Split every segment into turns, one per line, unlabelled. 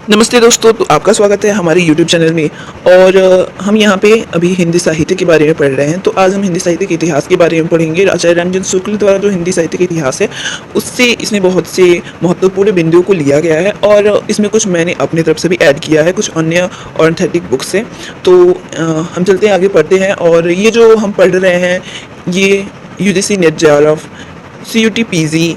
नमस्ते दोस्तों, तो आपका स्वागत है हमारे यूट्यूब चैनल में। और हम यहाँ पे अभी हिंदी साहित्य के बारे में पढ़ रहे हैं। तो आज हम हिंदी साहित्य के इतिहास के बारे में पढ़ेंगे। आचार्य रामचंद्र शुक्ल द्वारा जो हिंदी साहित्य का इतिहास है, उससे इसमें बहुत से महत्वपूर्ण बिंदुओं को लिया गया है और इसमें कुछ मैंने अपनी तरफ से भी ऐड किया है, कुछ अन्य ऑथेंटिक बुक से। तो हम चलते हैं, आगे पढ़ते हैं। और ये जो हम पढ़ रहे हैं, ये UGC NET JRF, CUET PG,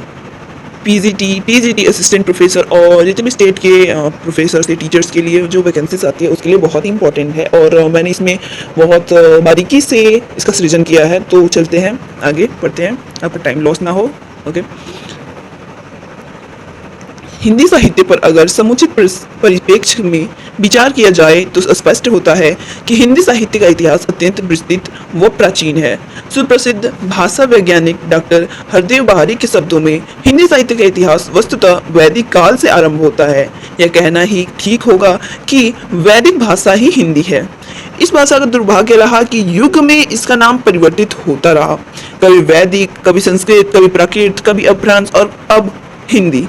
PGT, PGT assistant professor और जितने भी स्टेट के प्रोफेसर्स के टीचर्स के लिए जो वैकेंसीज आती है, उसके लिए बहुत ही इंपॉर्टेंट है। और मैंने इसमें बहुत बारीकी से इसका सृजन किया है। तो चलते हैं, आगे पढ़ते हैं, आपका टाइम लॉस ना हो। ओके। हिंदी साहित्य पर अगर समुचित परिप्रेक्ष्य में विचार किया जाए तो स्पष्ट होता है कि हिंदी साहित्य का इतिहास अत्यंत विस्तृत व प्राचीन है। सुप्रसिद्ध भाषा वैज्ञानिक डॉक्टर हरदेव बहारी के शब्दों में हिंदी साहित्य का इतिहास वस्तुतः वैदिक काल से आरंभ होता है। यह कहना ही ठीक होगा कि वैदिक भाषा ही हिंदी है। इस भाषा का दुर्भाग्य रहा कि युग में इसका नाम परिवर्तित होता रहा, कभी वैदिक, कभी संस्कृत, कभी प्राकृत, कभी अपभ्रंश और अब हिंदी।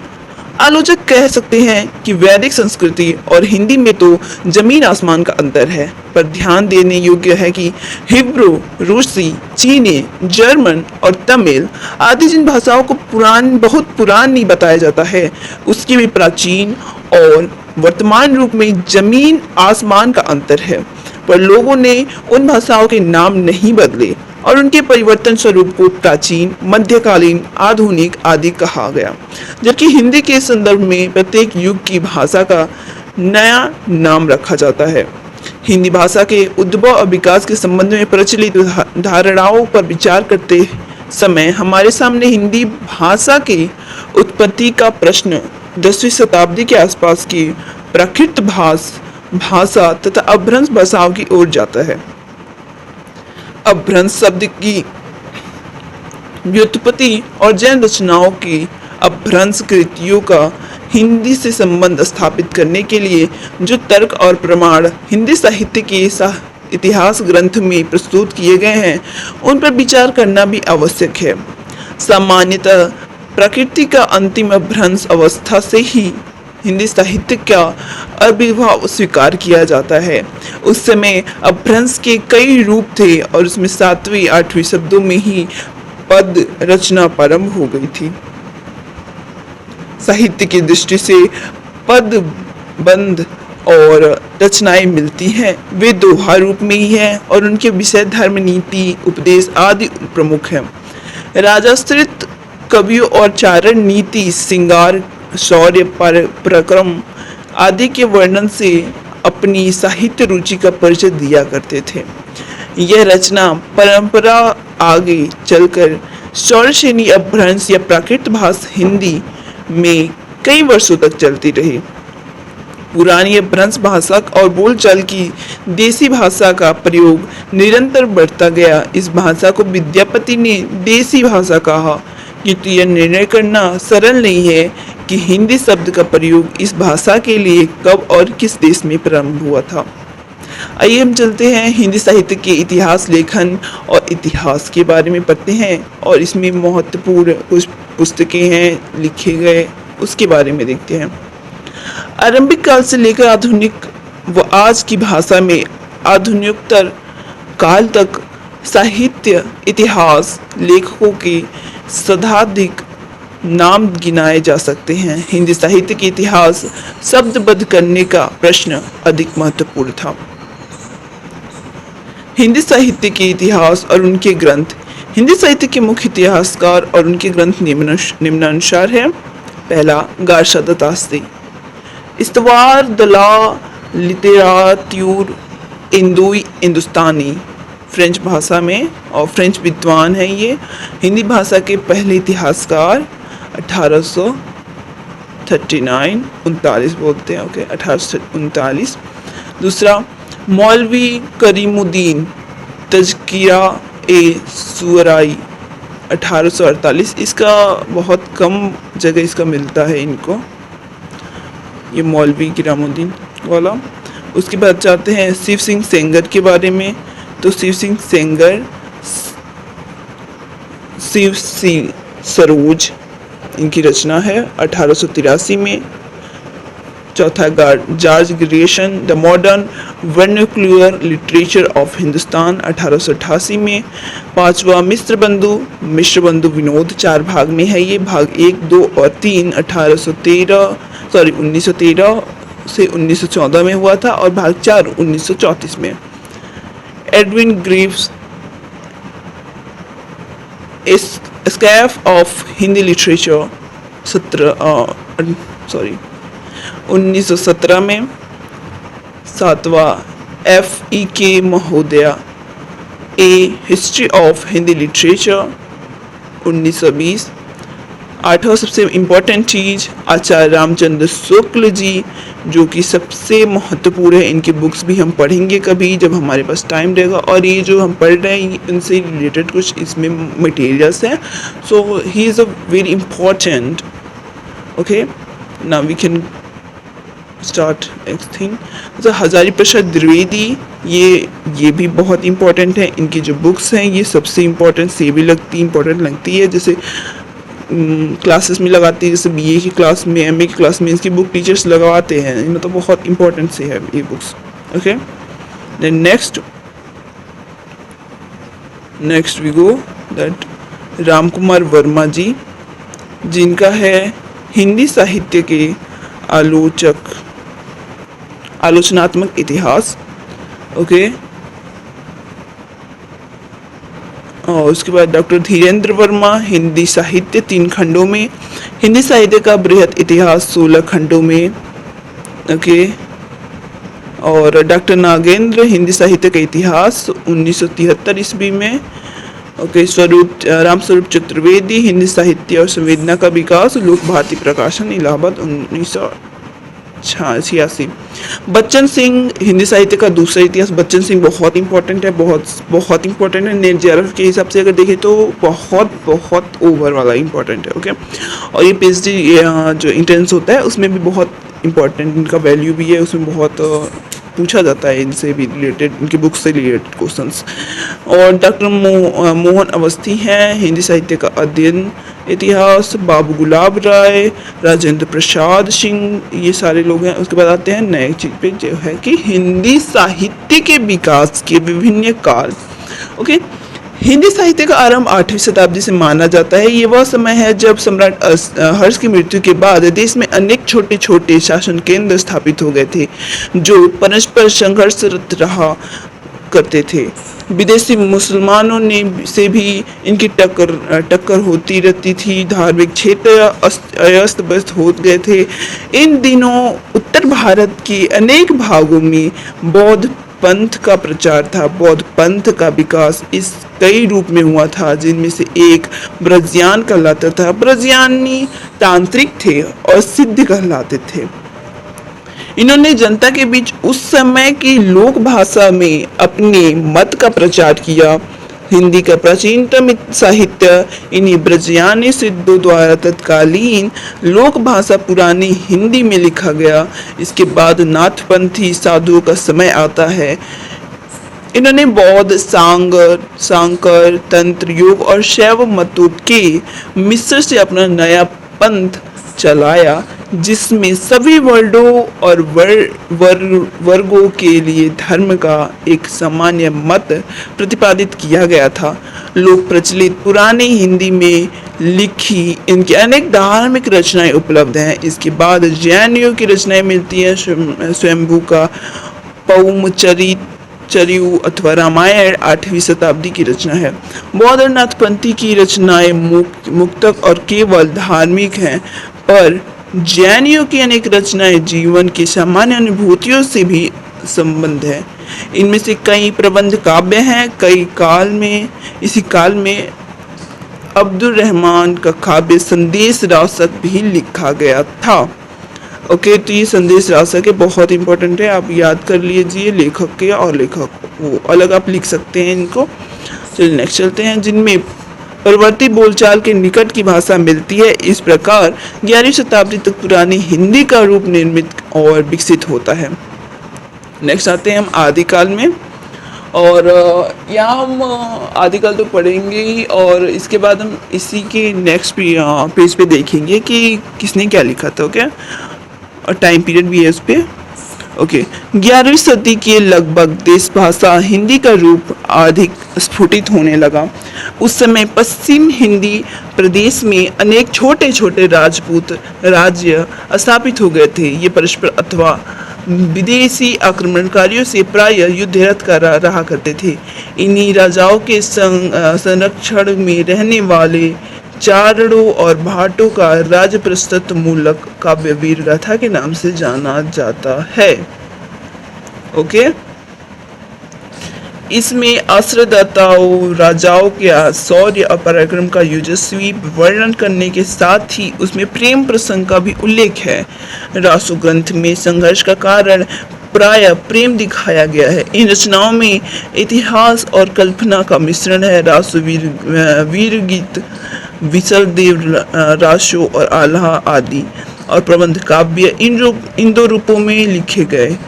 आलोचक कह सकते हैं कि वैदिक संस्कृति और हिंदी में तो जमीन आसमान का अंतर है, पर ध्यान देने योग्य है कि हिब्रू, रूसी, चीनी, जर्मन और तमिल आदि जिन भाषाओं को बहुत पुरानी बताया जाता है, उसकी भी प्राचीन और वर्तमान रूप में जमीन आसमान का अंतर है। पर लोगों ने उन भाषाओं के नाम नहीं बदले और उनके परिवर्तन स्वरूप को प्राचीन, मध्यकालीन, आधुनिक आदि कहा गया, जबकि हिंदी के संदर्भ में प्रत्येक युग की भाषा का नया नाम रखा जाता है। हिंदी भाषा के उद्भव और विकास के संबंध में प्रचलित धारणाओं पर विचार करते समय हमारे सामने हिंदी भाषा की उत्पत्ति का प्रश्न 10वीं शताब्दी के आसपास की प्राकृत भाषा तथा अपभ्रंश भाषाओं की ओर जाता है। अपभ्रंश शब्द की व्युत्पत्ति और जैन रचनाओं की अपभ्रंश कृतियों का हिंदी से संबंध स्थापित करने के लिए जो तर्क और प्रमाण हिंदी साहित्य के इतिहास ग्रंथ में प्रस्तुत किए गए हैं, उन पर विचार करना भी आवश्यक है। सामान्यतः प्रकृति का अंतिम अपभ्रंश अवस्था से ही हिंदी साहित्य का आविर्भाव स्वीकार किया जाता है। उस समय अपभ्रंश के कई रूप थे और उसमें 7वीं 8वीं शब्दों में ही पद रचना प्रारंभ हो गई थी। साहित्य की दृष्टि से पद, बंध और रचनाएं मिलती हैं, वे दोहा रूप में ही हैं और उनके विषय धर्म, नीति, उपदेश आदि प्रमुख हैं। राजाश्रित कवियों और चारण नीति, श्रृंगार, शौर्य, पराक्रम आदि के वर्णन से अपनी साहित्य रुचि का परिचय दिया करते थे। यह रचना परंपरा आगे चलकर शौर्य श्रेणी, अपभ्रंश या प्राकृत भाषा हिंदी में कई वर्षों तक चलती रही। पुरानी अपभ्रंश भाषा और बोलचाल की देसी भाषा का प्रयोग निरंतर बढ़ता गया। इस भाषा को विद्यापति ने देसी भाषा कहा, क्योंकि यह निर्णय करना सरल नहीं है कि हिंदी शब्द का प्रयोग इस भाषा के लिए कब और किस देश में प्रारंभ हुआ था। आइए हम चलते हैं, हिंदी साहित्य के इतिहास, लेखन और इतिहास के बारे में पढ़ते हैं और इसमें महत्वपूर्ण कुछ पुस्तकें हैं लिखे गए, उसके बारे में देखते हैं। आरंभिक काल से लेकर आधुनिक व आज की भाषा में आधुनिकोत्तर काल तक साहित्य इतिहास लेखकों के शताधिक नाम गिनाए जा सकते हैं। हिंदी साहित्य के इतिहास शब्दबद्ध करने का प्रश्न अधिक महत्वपूर्ण था। हिंदी साहित्य के इतिहास और उनके ग्रंथ। हिंदी साहित्य के मुख्य इतिहासकार और उनके ग्रंथ निम्नानुसार हैं। पहला, गार्शा दत्तात्रेय, इस्तवार दला लिटेरात्यूर इंदुई हिंदुस्तानी, फ्रेंच भाषा में, और फ्रेंच विद्वान हैं ये। हिंदी भाषा के पहले इतिहासकार 1839 बोलते हैं, ओके, 1839। दूसरा, मौलवी करीमुद्दीन तज़किरा ए सुअराई, 1848। इसका बहुत कम जगह इसका मिलता है इनको, ये मौलवी करीमुद्दीन वाला। उसके बाद चाहते हैं शिव सिंह सेंगर के बारे में। तो शिव सिंह सेंगर, शिव सिंह सरोज, इनकी रचना है 1883 में। चौथा George Grierson, the modern vernacular literature of Hindustan 1888 में। पांचवा मिश्र बंधु विनोद, 4 भाग में है ये, भाग 1, 2 और 3 1913 से 1914 में हुआ था और भाग 4 1934 में। Edwin Greaves, escape of Hindi literature 1917 में। सातवां F.E.K. महोदया, ए हिस्ट्री ऑफ हिंदी लिटरेचर 1920। आठवां सबसे इम्पोर्टेंट चीज़ आचार्य रामचंद्र शुक्ल जी, जो कि सबसे महत्वपूर्ण है। इनकी बुक्स भी हम पढ़ेंगे कभी जब हमारे पास टाइम रहेगा, और ये जो हम पढ़ रहे हैं इनसे रिलेटेड कुछ इसमें मटेरियल्स हैं। So he is a very important. Okay, now we can start next thing. तो हजारी प्रसाद द्विवेदी, ये भी बहुत इंपॉर्टेंट है। इनकी जो बुक्स हैं ये सबसे इम्पोर्टेंट इम्पोर्टेंट लगती है, जैसे क्लासेस में लगाती है, जैसे बीए की क्लास में, एमए की क्लास में इसकी बुक टीचर्स लगवाते हैं। इनमें तो बहुत इंपॉर्टेंट से है ये books. Okay, then next we go that Ramkumar Verma ji, जिनका है हिंदी साहित्य के आलोचनात्मक इतिहास। ओके, और उसके बाद डॉक्टर धीरेन्द्र वर्मा, हिंदी साहित्य 3 खंडों में, हिंदी साहित्य का बृहद इतिहास 16 खंडों में। ओके, और डॉक्टर नागेंद्र, हिंदी साहित्य का इतिहास 1973 ईस्वी में। ओके, रामस्वरूप चतुर्वेदी, हिंदी साहित्य और संवेदना का विकास, लोक भारती प्रकाशन, इलाहाबाद 1986। बच्चन सिंह, हिंदी साहित्य का दूसरा इतिहास। बच्चन सिंह बहुत इंपॉर्टेंट है, बहुत इंपॉर्टेंट है। नेट जेआरएफ के हिसाब से अगर देखें तो बहुत ओवर वाला इंपॉर्टेंट है। ओके, और ये पीएचडी जो इंट्रेंस होता है उसमें भी बहुत इंपॉर्टेंट इनका वैल्यू भी है, उसमें बहुत पूछा जाता है इनसे भी रिलेटेड, इनकी बुक्स से रिलेटेड क्वेश्चंस। और डॉक्टर मोहन अवस्थी हैं, हिंदी साहित्य का अध्ययन इतिहास। बाबू गुलाब राय, राजेंद्र प्रसाद सिंह, ये सारे लोग हैं। उसके बाद आते हैं नए चीज पे, जो है कि हिंदी साहित्य के विकास के विभिन्न काल। ओके, हिंदी साहित्य का आरंभ 8वीं शताब्दी से माना जाता है। ये वह समय है जब सम्राट हर्ष की मृत्यु के बाद देश में अनेक छोटे छोटे शासन केंद्र स्थापित हो गए थे, जो परस्पर संघर्षरत रहा करते थे। विदेशी मुसलमानों ने से भी इनकी टक्कर होती रहती थी। धार्मिक क्षेत्र अस्त व्यस्त हो गए थे। इन दिनों उत्तर भारत के अनेक भागों में बौद्ध पंथ का प्रचार था। बौद्ध पंथ का विकास इस कई रूप में हुआ था, जिनमें से एक ब्रजयान कहलाता था। ब्रजयानी तांत्रिक थे और सिद्ध कहलाते थे। इन्होंने जनता के बीच उस समय की लोक भाषा में अपने मत का प्रचार किया। हिंदी का प्राचीनतम साहित्य इन्हीं ब्रजयानी सिद्धों द्वारा तत्कालीन लोक भाषा पुरानी हिंदी में लिखा गया। इसके बाद नाथपंथी साधुओं का समय आता है। इन्होंने बौद्ध, सांकर, तंत्र, योग और शैव मतों के मिश्र से अपना नया पंथ चलाया, जिसमें सभी वर्णों और वर्गों के लिए धर्म का एक सामान्य मत प्रतिपादित किया गया था। लोक प्रचलित पुरानी हिंदी में लिखी इनकी अनेक धार्मिक रचनाएं उपलब्ध हैं। इसके बाद जैनियों की रचनाएं मिलती हैं। स्वयंभू का पौमचरियु अथवा रामायण 8वीं शताब्दी की रचना है। बौद्ध और नाथपंथी की रचनाएं मुक्तक और केवल धार्मिक हैं, पर जैनियों की अनेक रचनाएं जीवन की सामान्य अनुभूतियों से भी संबंध है। इनमें से कई प्रबंध काव्य हैं। इसी काल में अब्दुल रहमान का काव्य संदेश रासक भी लिखा गया था। ओके, तो ये संदेश रासक है, बहुत इंपॉर्टेंट है, आप याद कर लीजिए लेखक के, और लेखक वो अलग आप लिख सकते हैं इनको। चलिए नेक्स्ट चलते हैं। जिनमें परवर्ती बोलचाल के निकट की भाषा मिलती है। इस प्रकार 11वीं शताब्दी तक पुरानी हिंदी का रूप निर्मित और विकसित होता है। नेक्स्ट आते हैं हम आदिकाल में, और यहाँ हम आदिकाल तो पढ़ेंगे ही, और इसके बाद हम इसी के नेक्स्ट पेज पे देखेंगे कि किसने क्या लिखा था। ओके, और टाइम पीरियड भी है उस पर। ओके, 11वीं सदी के लगभग देश भाषा हिंदी का रूप अधिक स्फुटित होने लगा। उस समय पश्चिम हिंदी प्रदेश में अनेक छोटे छोटे राजपूत राज्य स्थापित हो गए थे। ये परस्पर अथवा विदेशी आक्रमणकारियों से प्राय युद्धरत रहा करते थे। इन्हीं राजाओं के संरक्षण में रहने वाले चारणों और भाटों का राजप्रशस्त मूलक काव्य वीर गाथा के नाम से जाना जाता है। ओके, इसमें आश्रयदाताओं राजाओं के शौर्य और पराक्रम का युजस्वी वर्णन करने के साथ ही उसमें प्रेम प्रसंग का भी उल्लेख है। रासो ग्रंथ में संघर्ष का कारण प्राय प्रेम दिखाया गया है। इन रचनाओं में इतिहास और कल्पना का मिश्रण है। रासो वीर गीत, विसल देव रासो और आल्हा आदि और प्रबंध काव्य इन दो रूपों में लिखे गए।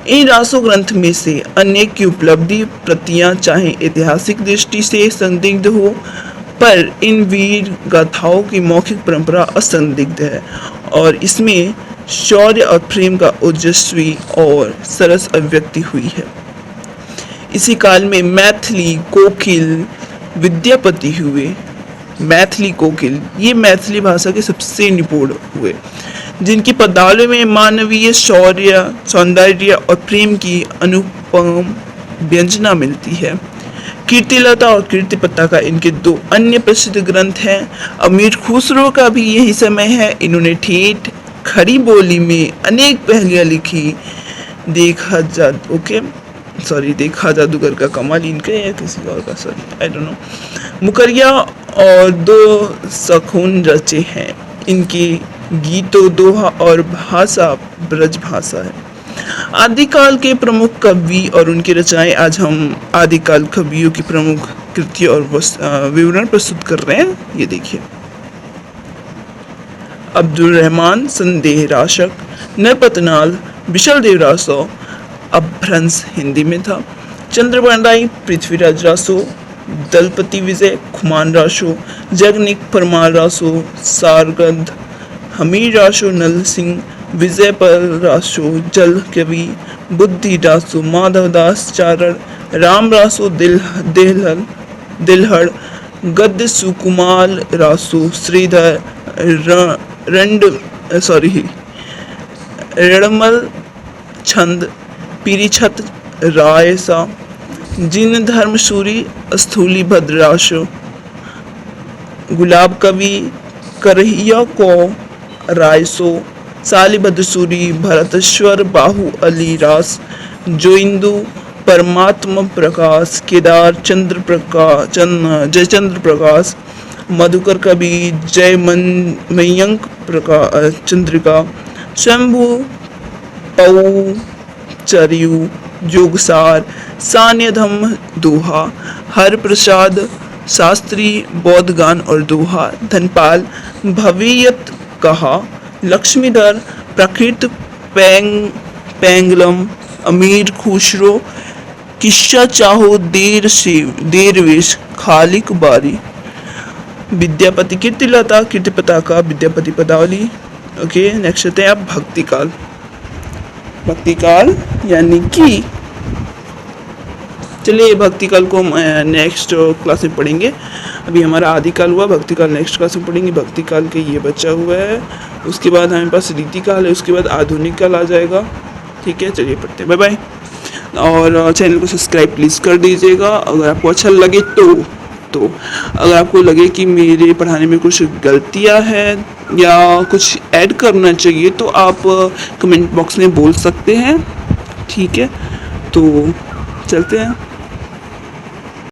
इन रासो ग्रंथ में से अनेक की उपलब्धि प्रतियां चाहे ऐतिहासिक दृष्टि से संदिग्ध हो, पर इन वीर गाथाओं की मौखिक परंपरा असंदिग्ध है और इसमें शौर्य और प्रेम का ओजस्वी और सरस अभिव्यक्ति हुई है। इसी काल में मैथिली कोकिल विद्यापति हुए। मैथिली कोकिल ये मैथिली भाषा के सबसे निपुण हुए, जिनकी पदावली में मानवीय शौर्य, सौंदर्य और प्रेम की अनुपम व्यंजना मिलती है। कीर्तिलता और कीर्तिपता का इनके दो अन्य प्रसिद्ध ग्रंथ हैं। अमीर खुसरो का भी यही समय है। इन्होंने ठेठ खड़ी बोली में अनेक पहलियां लिखी। देखा जादूगर का कमाल इनका या किसी और का, सॉरी आई डोंट नो। मुकरिया और दो सखून रचे हैं। इनकी गीतों, दोहा और भाषा ब्रज भाषा है। आदिकाल के प्रमुख कवि और उनकी रचनाएं। आज हम आदिकाल कवियों की प्रमुख कृतियों और विवरण प्रस्तुत कर रहे हैं। ये देखिए, अब्दुल रहमान संदेह राशक, नरपतनाल, विशल देव रासो अपभ्रंश हिंदी में था। चंद्रपाण राय, पृथ्वीराज रासो, दलपति विजय, खुमान रासो, जगनिक परमार रासो, सारगंध, हमीर रासो, नल सिंह, विजयपाल रासो, जल कवि, बुद्धि रासो, माधवदास चारण, राम रासो, दिलहड़, गद्य सुकुमाल रासो, श्रीधर रणमल छंद, पीरीछत रायसा, जिन धर्मसूरी, स्थूली भद्राशो, गुलाब कवि, करहिया को रायसो, सालिभद्र सूरी, भरतेश्वर बाहु अली रास, जोइंदु, परमात्म प्रकाश, केदार जयचंद्र प्रकाश, मधुकर कवि, मयंक चंद्रिका, शंभु पऊ चरियु, जोगसार, सान्यधम दोहा, हर प्रसाद शास्त्री, बौद्धगान और दोहा, धनपाल, भवियत कहा, लक्ष्मीधर, प्रकृत पेंगलम, अमीर खुसरो, किस्सा चाहो देरवेश, खालिक बारी, विद्यापति कीर्तिलता, कीर्तिपता का विद्यापति पदावली। ओके, नेक्स्ट आते हैं आप भक्तिकाल। भक्तिकाल यानी कि चलिए भक्तिकाल को नेक्स्ट क्लास में पढ़ेंगे। अभी हमारा आदिकाल हुआ, भक्तिकाल नेक्स्ट क्लास में पढ़ेंगे। भक्तिकाल के ये बचा हुआ है, उसके बाद हमारे पास रीतिकाल है, उसके बाद आधुनिक काल आ जाएगा। ठीक है, चलिए पढ़ते हैं। Bye bye. और चैनल को सब्सक्राइब प्लीज़ कर दीजिएगा अगर आपको अच्छा लगे तो अगर आपको लगे कि मेरे पढ़ाने में कुछ गलतियां हैं या कुछ ऐड करना चाहिए तो आप कमेंट बॉक्स में बोल सकते हैं। ठीक है, तो चलते हैं।